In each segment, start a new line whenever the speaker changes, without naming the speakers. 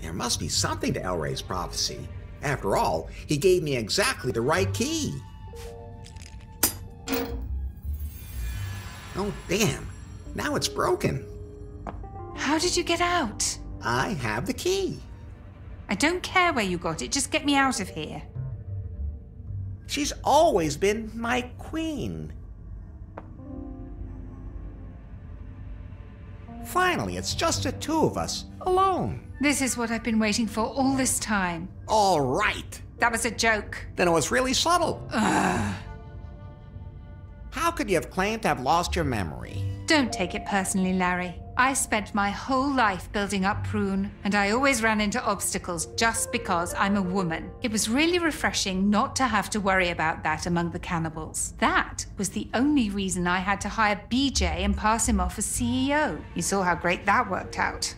There must be something to Elray's prophecy. After all, he gave me exactly the right key. Oh, damn. Now it's broken.
How did you get out?
I have the key.
I don't care where you got it, just get me out of here.
She's always been my queen. Finally, it's just the two of us, alone.
This is what I've been waiting for all this time.
All right.
That was a joke.
Then it was really subtle.
Ugh.
How could you have claimed to have lost your memory?
Don't take it personally, Larry. I spent my whole life building up Prune, and I always ran into obstacles just because I'm a woman. It was really refreshing not to have to worry about that among the cannibals. That was the only reason I had to hire BJ and pass him off as CEO. You saw how great that worked out.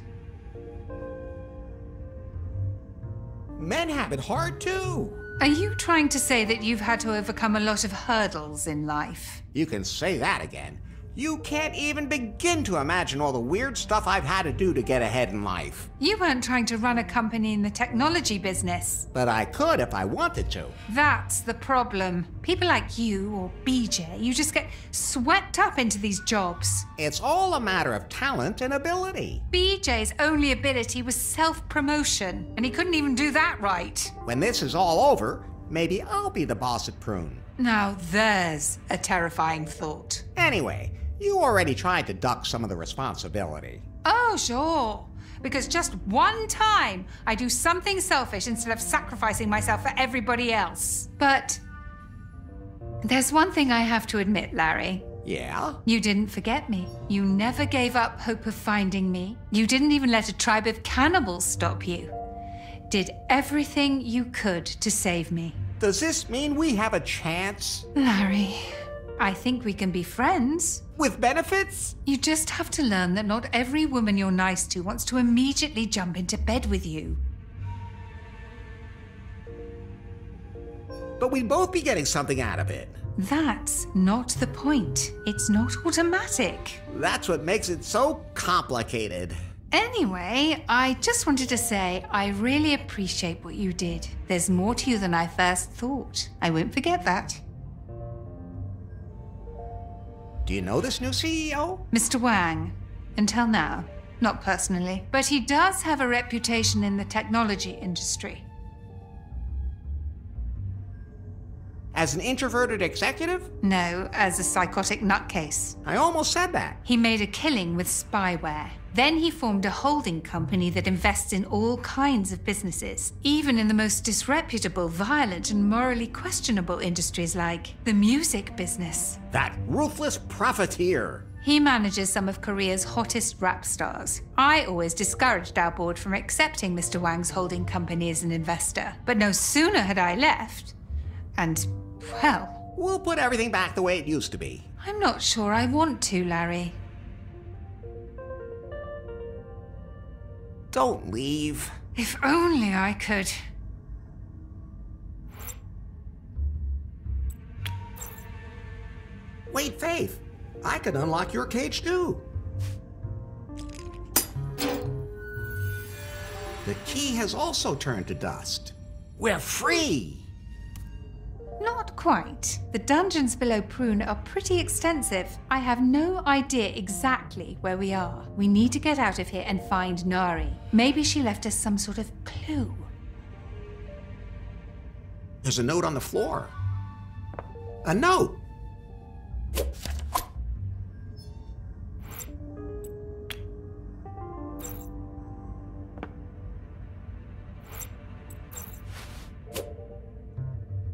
Men have it hard too.
Are you trying to say that you've had to overcome a lot of hurdles in life?
You can say that again. You can't even begin to imagine all the weird stuff I've had to do to get ahead in life.
You weren't trying to run a company in the technology business.
But I could if I wanted to.
That's the problem. People like you or BJ, you just get swept up into these jobs.
It's all a matter of talent and ability.
BJ's only ability was self-promotion, and he couldn't even do that right.
When this is all over, maybe I'll be the boss at Prune.
Now there's a terrifying thought.
Anyway, you already tried to duck some of the responsibility.
Oh, sure. Because just one time I do something selfish instead of sacrificing myself for everybody else. But there's one thing I have to admit, Larry.
Yeah?
You didn't forget me. You never gave up hope of finding me. You didn't even let a tribe of cannibals stop you. Did everything you could to save me.
Does this mean we have a chance?
Larry, I think we can be friends.
With benefits?
You just have to learn that not every woman you're nice to wants to immediately jump into bed with you.
But we'd both be getting something out of it.
That's not the point. It's not automatic.
That's what makes it so complicated.
Anyway, I just wanted to say I really appreciate what you did. There's more to you than I first thought. I won't forget that.
Do you know this new CEO?
Mr. Wang. Until now. Not personally. But he does have a reputation in the technology industry.
As an introverted executive?
No, as a psychotic nutcase.
I almost said that.
He made a killing with spyware. Then he formed a holding company that invests in all kinds of businesses, even in the most disreputable, violent, and morally questionable industries like the music business.
That ruthless profiteer.
He manages some of Korea's hottest rap stars. I always discouraged our board from accepting Mr. Wang's holding company as an investor. But no sooner had I left, and, well...
We'll put everything back the way it used to be.
I'm not sure I want to, Larry.
Don't leave.
If only I could.
Wait, Faith. I could unlock your cage too. The key has also turned to dust. We're free!
Not quite. The dungeons below Prune are pretty extensive. I have no idea exactly where we are. We need to get out of here and find Nari. Maybe she left us some sort of clue.
There's a note on the floor. A note!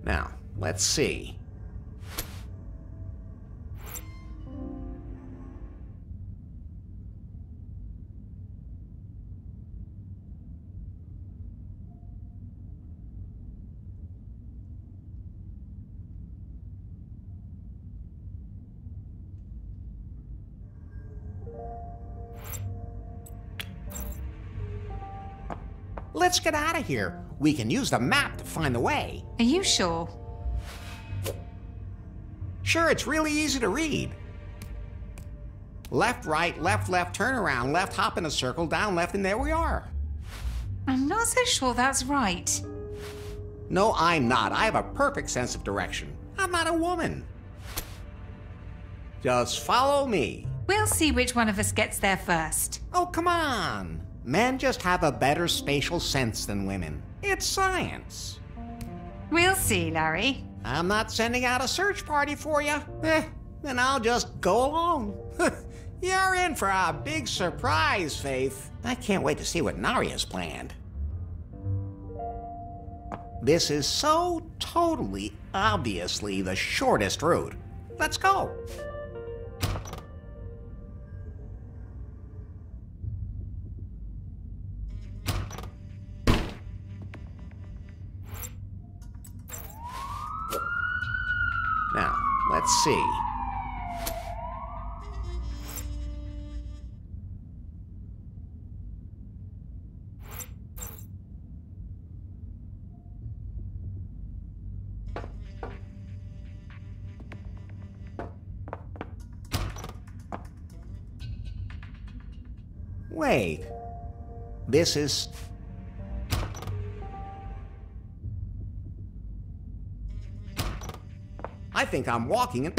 Now, let's see. Let's get out of here. We can use the map to find the way.
Are you sure?
Sure, it's really easy to read. Left, right, left, left, turn around, left, hop in a circle, down, left, and there we are.
I'm not so sure that's right.
No, I'm not. I have a perfect sense of direction. I'm not a woman. Just follow me.
We'll see which one of us gets there first.
Oh, come on. Men just have a better spatial sense than women. It's science.
We'll see, Larry.
I'm not sending out a search party for you. Then I'll just go along. You're in for a big surprise, Faith. I can't wait to see what Naria's planned. This is so totally, obviously the shortest route. Let's go. Now, let's see. Wait. This is... I think I'm walking in...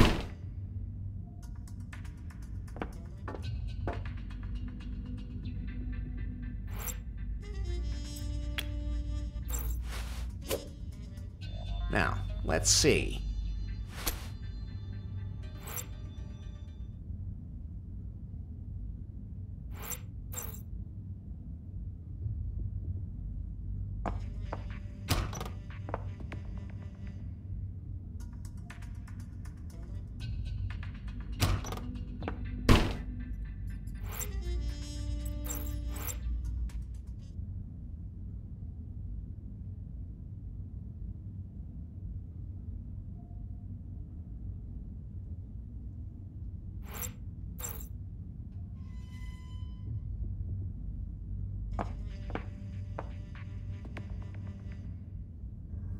Now, let's see.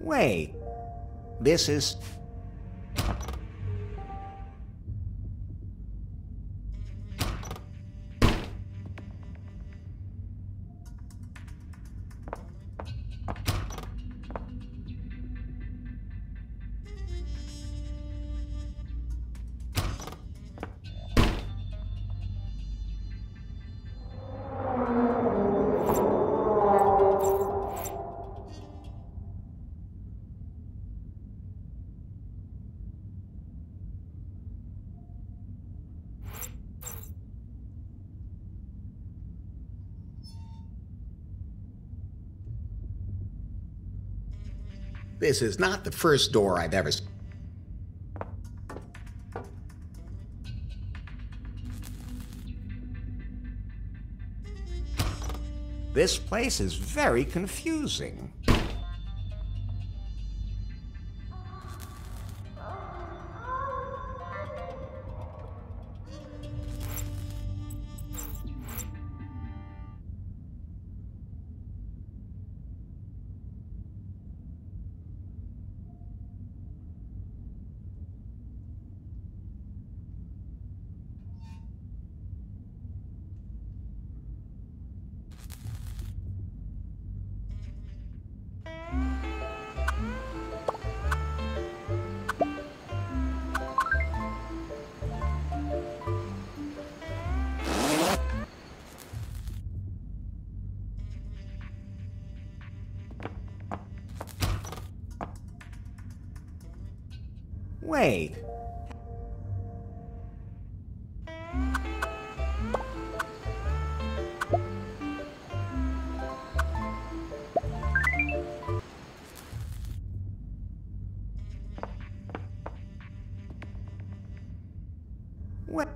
Wait, this is... This is not the first door I've ever... This place is very confusing. Wait. What?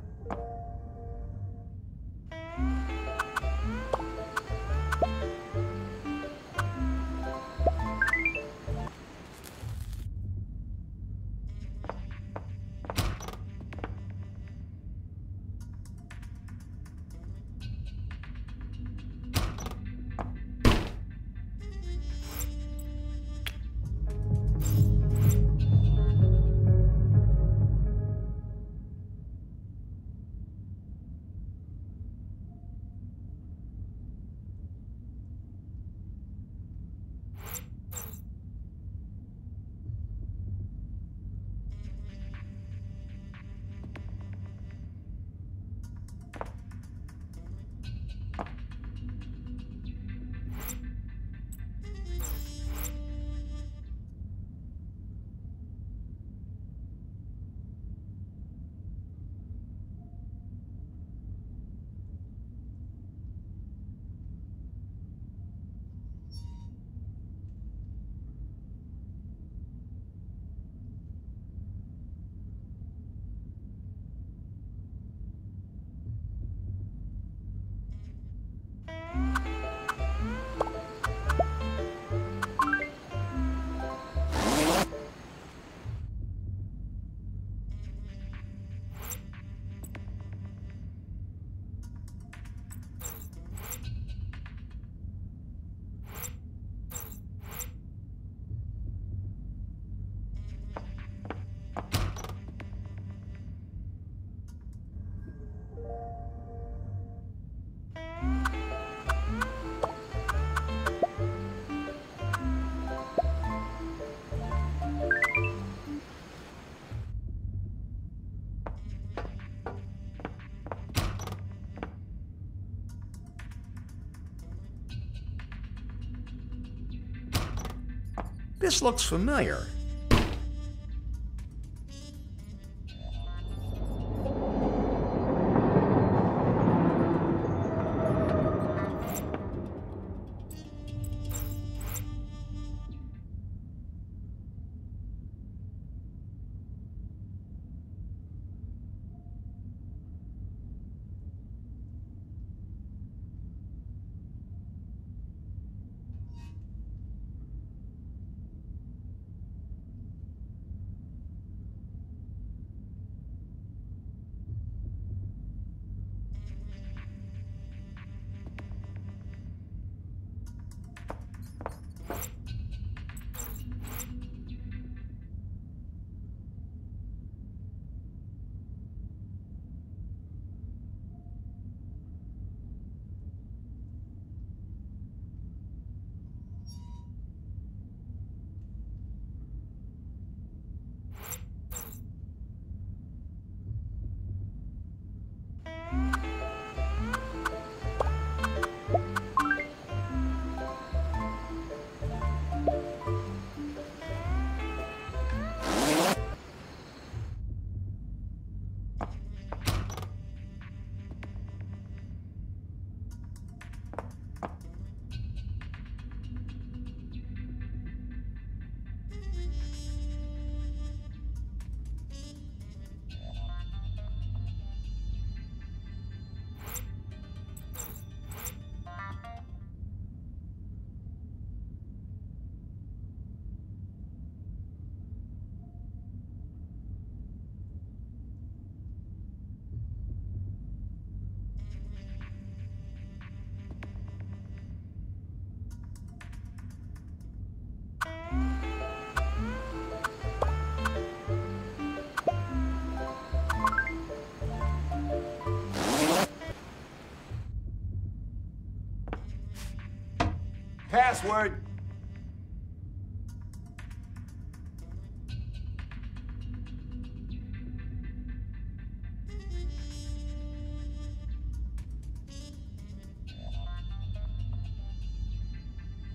This looks familiar.
Password.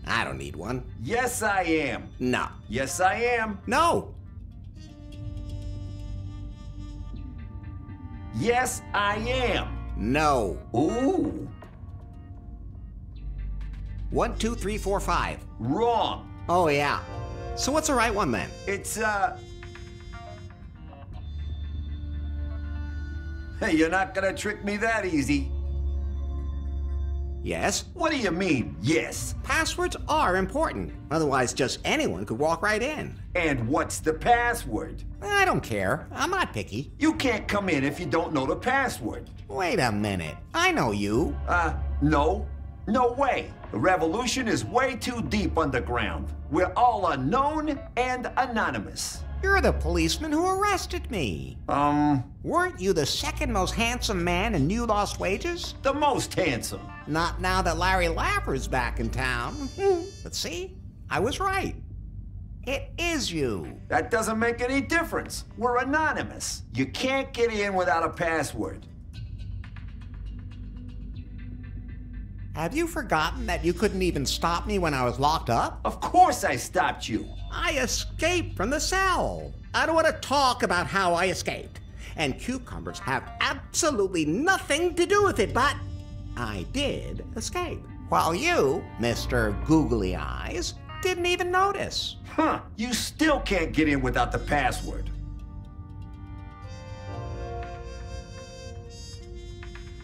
I don't need one.
Yes, I am.
No.
Yes, I am.
No.
Yes, I am.
No.
Ooh.
1, 2, 3, 4, 5.
Wrong.
Oh, yeah. So what's the right one then?
It's, Hey, you're not gonna trick me that easy.
Yes?
What do you mean, yes?
Passwords are important. Otherwise, just anyone could walk right in.
And what's the password?
I don't care. I'm not picky.
You can't come in if you don't know the password.
Wait a minute. I know you.
No. No way. The revolution is way too deep underground. We're all unknown and anonymous.
You're the policeman who arrested me. Weren't you the second most handsome man in New Lost Wages?
The most handsome.
Not now that Larry Laffer's back in town. But see, I was right. It is you.
That doesn't make any difference. We're anonymous. You can't get in without a password.
Have you forgotten that you couldn't even stop me when I was locked up?
Of course I stopped you.
I escaped from the cell. I don't want to talk about how I escaped. And cucumbers have absolutely nothing to do with it, but I did escape. While you, Mr. Googly Eyes, didn't even notice.
Huh. You still can't get in without the password.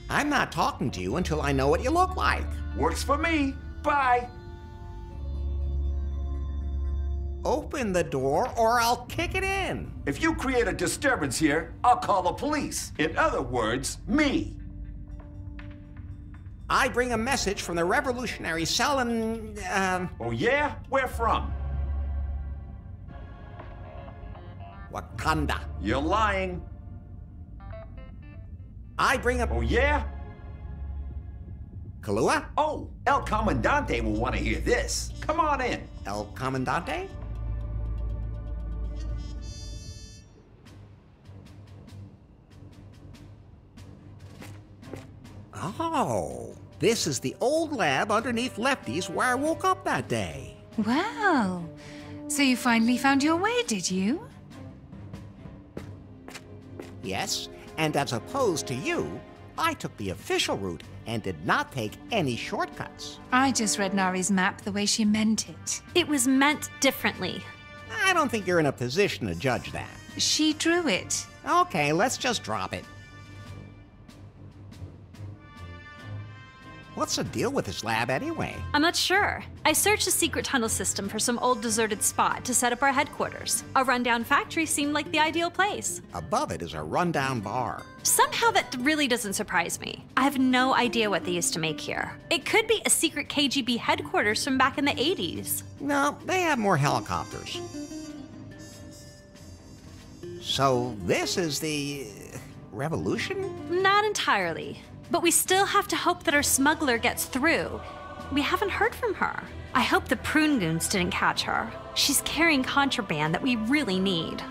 I'm not talking to you until I know what you look like.
Works for me. Bye.
Open the door or I'll kick it in.
If you create a disturbance here, I'll call the police. In other words, me.
I bring a message from the revolutionary cell in,
Oh yeah? Where from?
Wakanda.
You're lying.
I bring a...
Oh yeah?
Kahlua?
Oh, El Comandante will want to hear this. Come on in.
El Comandante? Oh, this is the old lab underneath Lefty's where I woke up that day.
Well, So you finally found your way, did you?
Yes, and as opposed to you, I took the official route and did not take any shortcuts.
I just read Nari's map the way she meant it.
It was meant differently.
I don't think you're in a position to judge that.
She drew it.
Okay, let's just drop it. What's the deal with this lab anyway?
I'm not sure. I searched the secret tunnel system for some old deserted spot to set up our headquarters. A rundown factory seemed like the ideal place.
Above it is a rundown bar.
Somehow that really doesn't surprise me. I have no idea what they used to make here. It could be a secret KGB headquarters from back in the 80s.
No, they have more helicopters. So this is the revolution?
Not entirely. But we still have to hope that our smuggler gets through. We haven't heard from her. I hope the prune goons didn't catch her. She's carrying contraband that we really need.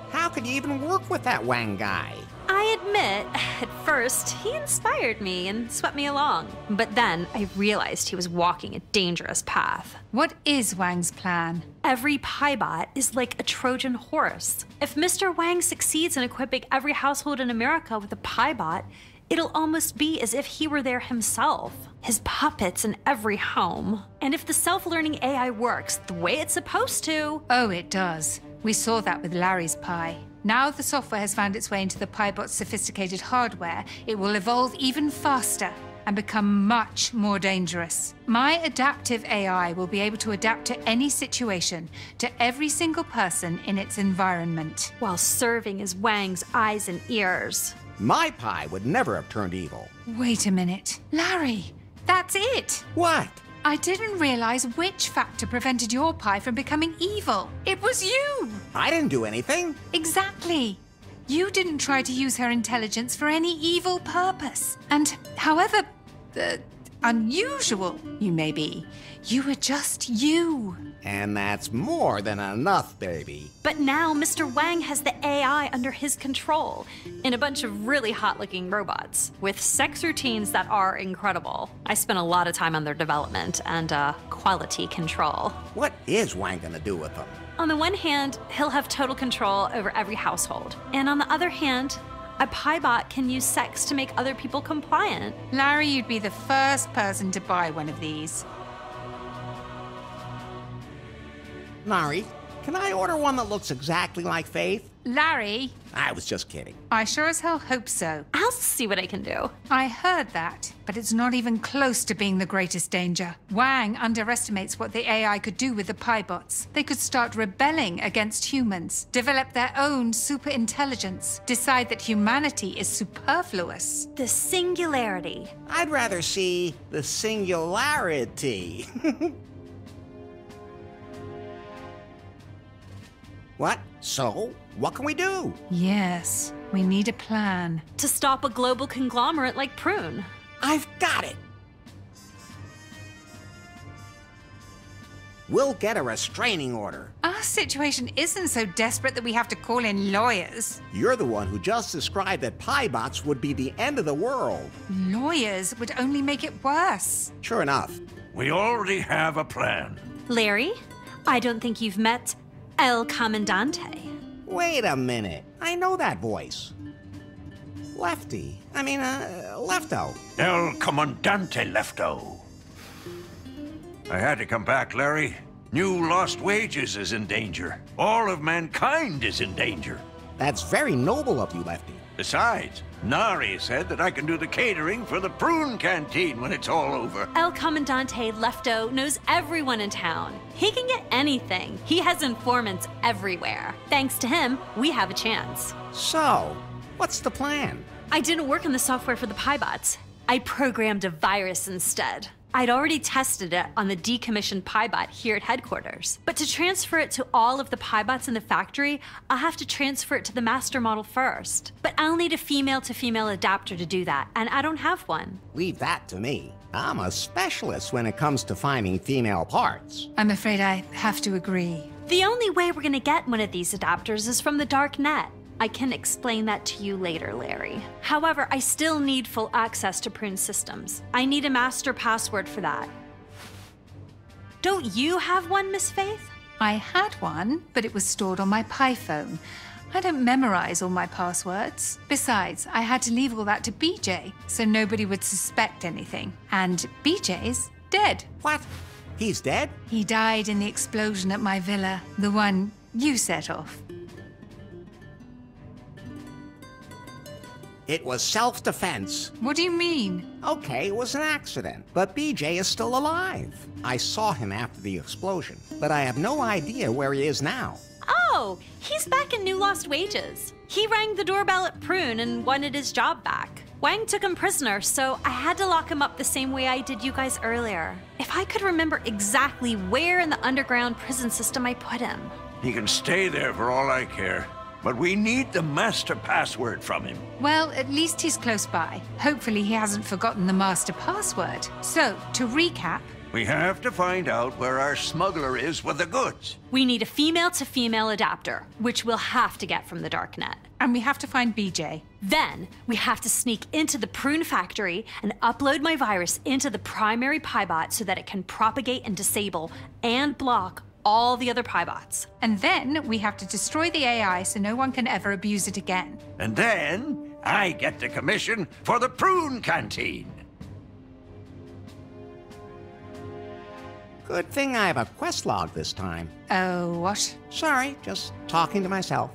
How could you even work with that Wang guy?
I admit, at first, he inspired me and swept me along. But then I realized he was walking a dangerous path.
What is Wang's plan?
Every Piebot is like a Trojan horse. If Mr. Wang succeeds in equipping every household in America with a Piebot, it'll almost be as if he were there himself. His puppets in every home. And if the self-learning AI works the way it's supposed to...
Oh, it does. We saw that with Larry's Pi. Now the software has found its way into the Piebot's sophisticated hardware, it will evolve even faster and become much more dangerous. My adaptive AI will be able to adapt to any situation, to every single person in its environment.
While serving as Wang's eyes and ears.
My Pi would never have turned evil.
Wait a minute. Larry, that's it!
What?
I didn't realize which factor prevented your Pi from becoming evil. It was you!
I didn't do anything.
Exactly. You didn't try to use her intelligence for any evil purpose. And however unusual you may be, you were just you.
And that's more than enough, baby.
But now Mr. Wang has the AI under his control in a bunch of really hot-looking robots with sex routines that are incredible. I spent a lot of time on their development and quality control.
What is Wang gonna do with them?
On the one hand, he'll have total control over every household. And on the other hand, a Piebot can use sex to make other people compliant.
Larry, you'd be the first person to buy one of these.
Nari, can I order one that looks exactly like Faith?
Larry!
I was just kidding.
I sure as hell hope so.
I'll see what I can do.
I heard that, but it's not even close to being the greatest danger. Wang underestimates what the AI could do with the Piebots. They could start rebelling against humans, develop their own super intelligence, decide that humanity is superfluous.
The singularity.
I'd rather see the singularity. What? So, what can we do?
Yes, we need a plan.
To stop a global conglomerate like Prune.
I've got it! We'll get a restraining order.
Our situation isn't so desperate that we have to call in lawyers.
You're the one who just described that Piebots would be the end of the world.
Lawyers would only make it worse.
Sure enough.
We already have a plan.
Larry, I don't think you've met El Comandante.
Wait a minute. I know that voice. Lefty. Lefto.
El Comandante Lefto. I had to come back, Larry. New lost wages is in danger. All of mankind is in danger.
That's very noble of you, Lefty.
Besides, Nari said that I can do the catering for the Prune Canteen when it's all over.
El Comandante Lefto knows everyone in town. He can get anything. He has informants everywhere. Thanks to him, we have a chance.
So, what's the plan?
I didn't work on the software for the Piebots. I programmed a virus instead. I'd already tested it on the decommissioned Piebot here at headquarters. But to transfer it to all of the Piebots in the factory, I'll have to transfer it to the master model first. But I'll need a female-to-female adapter to do that, and I don't have one.
Leave that to me. I'm a specialist when it comes to finding female parts.
I'm afraid I have to agree.
The only way we're gonna get one of these adapters is from the dark net. I can explain that to you later, Larry. However, I still need full access to Prune systems. I need a master password for that. Don't you have one, Miss Faith?
I had one, but it was stored on my Pi phone. I don't memorize all my passwords. Besides, I had to leave all that to BJ, so nobody would suspect anything. And BJ's dead.
What? He's dead?
He died in the explosion at my villa, the one you set off.
It was self-defense.
What do you mean?
Okay, it was an accident, but BJ is still alive. I saw him after the explosion, but I have no idea where he is now.
Oh, he's back in New Lost Wages. He rang the doorbell at Prune and wanted his job back. Wang took him prisoner, so I had to lock him up the same way I did you guys earlier. If I could remember exactly where in the underground prison system I put him.
He can stay there for all I care. But we need the master password from him.
Well, at least he's close by. Hopefully he hasn't forgotten the master password. So, to recap...
We have to find out where our smuggler is with the goods.
We need a female-to-female adapter, which we'll have to get from the darknet.
And we have to find BJ.
Then, we have to sneak into the Prune factory and upload my virus into the primary Pi-bot so that it can propagate and disable and block all the other Pi-bots.
And then we have to destroy the AI so no one can ever abuse it again.
And then I get the commission for the Prune Canteen.
Good thing I have a quest log this time.
Oh, what?
Sorry, just talking to myself.